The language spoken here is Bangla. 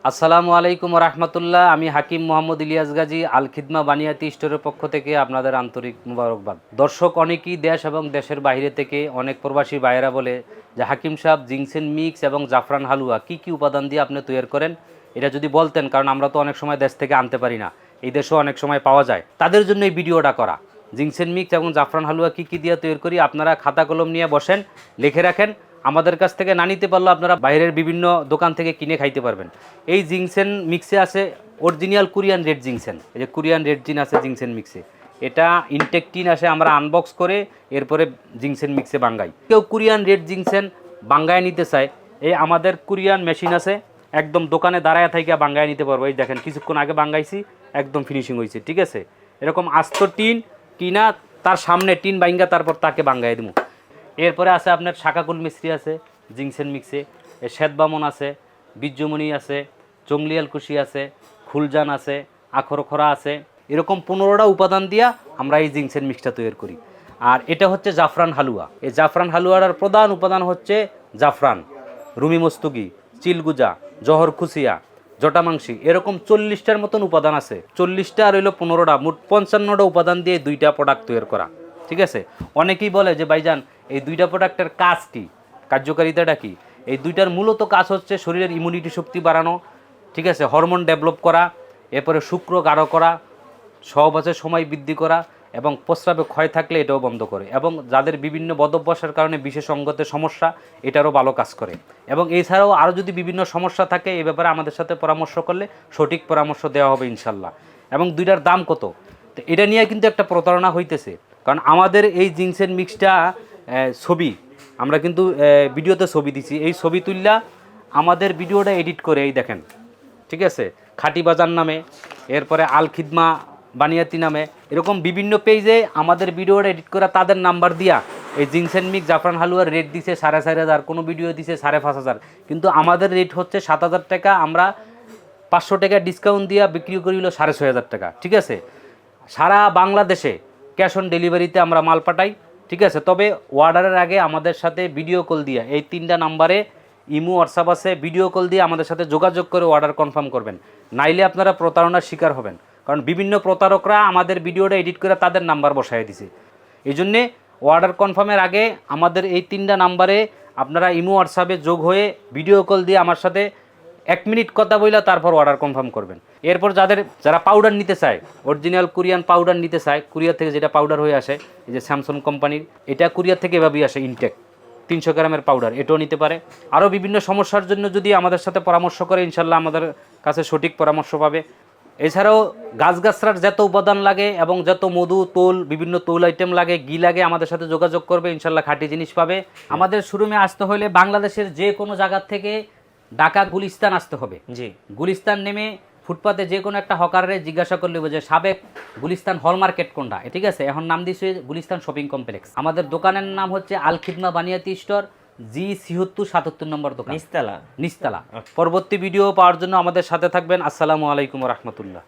আসসালামু আলাইকুম রহমতুল্লাহ। আমি হাকিম মোহাম্মদ ইলিয়াস গাজী, আল খিদমা বানিয়াতি স্টোরের পক্ষ থেকে আপনাদের আন্তরিক মুবারকবাদ। দর্শক অনেকেই দেশ এবং দেশের বাইরে থেকে অনেক প্রবাসী ভাইয়েরা বলে যে হাকিম সাহেব জিনসেন মিক্স এবং জাফরান হালুয়া কি কি উপাদান দিয়ে আপনি তৈরি করেন, এটা যদি বলতেন, কারণ আমরা তো অনেক সময় দেশ থেকে আনতে পারি না, এই দেশেও অনেক সময় পাওয়া যায়, তাদের জন্য এই ভিডিওটা করা। জিনসেন মিক্স এবং জাফরান হালুয়া কি কি দিয়ে তৈরি করি, আপনারা খাতা কলম নিয়ে বসেন, লিখে রাখেন। আমাদের কাছ থেকে না নিতে পারলেও আপনারা বাইরের বিভিন্ন দোকান থেকে কিনে খাইতে পারবেন। এই জিনসেন মিক্সে আছে অরিজিনাল কোরিয়ান রেড জিনসেন, এই যে কোরিয়ান রেড জিন আছে জিনসেন মিক্সে, এটা ইনটেক টিন আসে, আমরা আনবক্স করে এরপরে জিনসেন মিক্সে বাঙ্গাই। কেউ কোরিয়ান রেড জিনসেন বাঙ্গায় নিতে চায়, এই আমাদের কোরিয়ান মেশিন আছে, একদম দোকানে দাঁড়ায় থেকে বাঙ্গায় নিতে পারবো। এই দেখেন কিছুক্ষণ আগে বাঙ্গাইছি, একদম ফিনিশিং হয়েছে, ঠিক আছে। এরকম আস্ত টিন কিনা তার সামনে টিন বাঙ্গা তারপর তাকে বাঙ্গাই দিব। এরপরে আছে আপনার শাকাকুল মিস্ত্রি আছে জিনসেন মিক্সে, শ্বেতবামন আছে, বীর্যমণি আছে, জংলিয়াল কুশি আছে, ফুলজান আছে, আখরখরা আছে, এরকম 15টা উপাদান দিয়া আমরা এই জিনসেন মিক্সটা তৈরি করি। আর এটা হচ্ছে জাফরান হালুয়া। এই জাফরান হালুয়ার প্রধান উপাদান হচ্ছে জাফরান, রুমি মস্তুকি, চিলগুজা, জহর খুসিয়া, জটামাংসি, এরকম 40টার মতন উপাদান আছে। 40টা আর হইলো 15টা, মোট 55টা উপাদান দিয়ে 2টা প্রোডাক্ট তৈরি করা, ঠিক আছে। অনেকেই বলে যে ভাইজান এই 2টা প্রোডাক্টের কাজ কি, কার্যকারিতাটা কি? এই 2টার মূলত কাজ হচ্ছে শরীরের ইমিউনিটি শক্তি বাড়ানো, ঠিক আছে, হরমোন ডেভেলপ করা, এরপরে শুক্র গাঢ় করা, সহবাসের সময় বৃদ্ধি করা, এবং প্রস্রাবে ক্ষয় থাকলে এটাও বন্ধ করে, এবং যাদের বিভিন্ন বদভ্যাসের কারণে বিশেষ অঙ্গতের সমস্যা, এটারও ভালো কাজ করে। এবং এছাড়াও আরও যদি বিভিন্ন সমস্যা থাকে, এই ব্যাপারে আমাদের সাথে পরামর্শ করলে সঠিক পরামর্শ দেওয়া হবে ইনশাল্লাহ। এবং 2টার দাম কত, তো এটা নিয়ে কিন্তু একটা প্রতারণা হইতেছে। কারণ আমাদের এই জিনসেন মিক্সটা ছবি আমরা কিন্তু ভিডিওতে ছবি দিছি, এই ছবি তুললা আমাদের ভিডিওটা এডিট করে এই দেখেন, ঠিক আছে, খাটি বাজার নামে, এরপরে আল খিদমা বানিয়াতি নামে, এরকম বিভিন্ন পেজে আমাদের ভিডিওটা এডিট করা তাদের নাম্বার দিয়া এই জিনসেন মিক্স জাফরান হালুয়ার রেট দিছে 4,500, কোনো ভিডিও দিছে 5,500, কিন্তু আমাদের রেট হচ্ছে 7,000 টাকা। আমরা 500 টাকা ডিসকাউন্ট দিয়া বিক্রি করিল 6,500 টাকা, ঠিক আছে। সারা বাংলাদেশে ক্যাশ অন ডেলিভারিতে আমরা মাল পাঠাই, ঠিক আছে। তবে অর্ডারের আগে আমাদের সাথে ভিডিও কল দিয়ে, এই 3টা নাম্বারে ইমো হোয়াটসঅ্যাপ আছে, ভিডিও কল দিয়ে আমাদের সাথে যোগাযোগ করে অর্ডার কনফার্ম করবেন, নাইলে আপনারা প্রতারণার শিকার হবেন। কারণ বিভিন্ন প্রতারকরা আমাদের ভিডিওটা এডিট করে তাদের নাম্বার বসায় দিছে। এই জন্যে অর্ডার কনফার্মের আগে আমাদের এই 3টা নাম্বারে আপনারা ইমো হোয়াটসঅ্যাপে যোগ হয়ে ভিডিও কল দিয়ে আমার সাথে 1 মিনিট কথা বইলা তারপর অর্ডার কনফার্ম করবেন। এরপর যারা পাউডার নিতে চায়, অরিজিনাল কোরিয়ান পাউডার নিতে চায়, কুরিয়ার থেকে যেটা পাউডার হয়ে আসে, এই যে স্যামসং কোম্পানির, এটা কুরিয়ার থেকে এভাবেই আসে ইনটেক 300 গ্রামের পাউডার, এটাও নিতে পারে। আরও বিভিন্ন সমস্যার জন্য যদি আমাদের সাথে পরামর্শ করে, ইনশাল্লাহ আমাদের কাছে সঠিক পরামর্শ পাবে। এছাড়াও গাছগাছরার যত উপাদান লাগে এবং যত মধু, তোল, বিভিন্ন তৈল আইটেম লাগে, ঘি লাগে, আমাদের সাথে যোগাযোগ করবে, ইনশাল্লাহ খাঁটি জিনিস পাবে। আমাদের শোরুমে আসতে হলে বাংলাদেশের যে কোনো জায়গার থেকে ঢাকা গুলিস্তান আসতে হবে। জি, গুলিস্তান নেমে ফুটপাতে যে কোনো একটা হকারে জিজ্ঞাসা করলে যে সাবেক গুলিস্তান হল মার্কেট কোনটা, ঠিক আছে, এখন নাম দিয়েছে গুলিস্তান শপিং কমপ্লেক্স। আমাদের দোকানের নাম হচ্ছে আল খিদমা বানিয়াতি স্টোর, G76 নম্বর দোকান, নিচতলা। পরবর্তী ভিডিও পাওয়ার জন্য আমাদের সাথে থাকবেন। আসসালামু আলাইকুম রহমতুল্লাহ।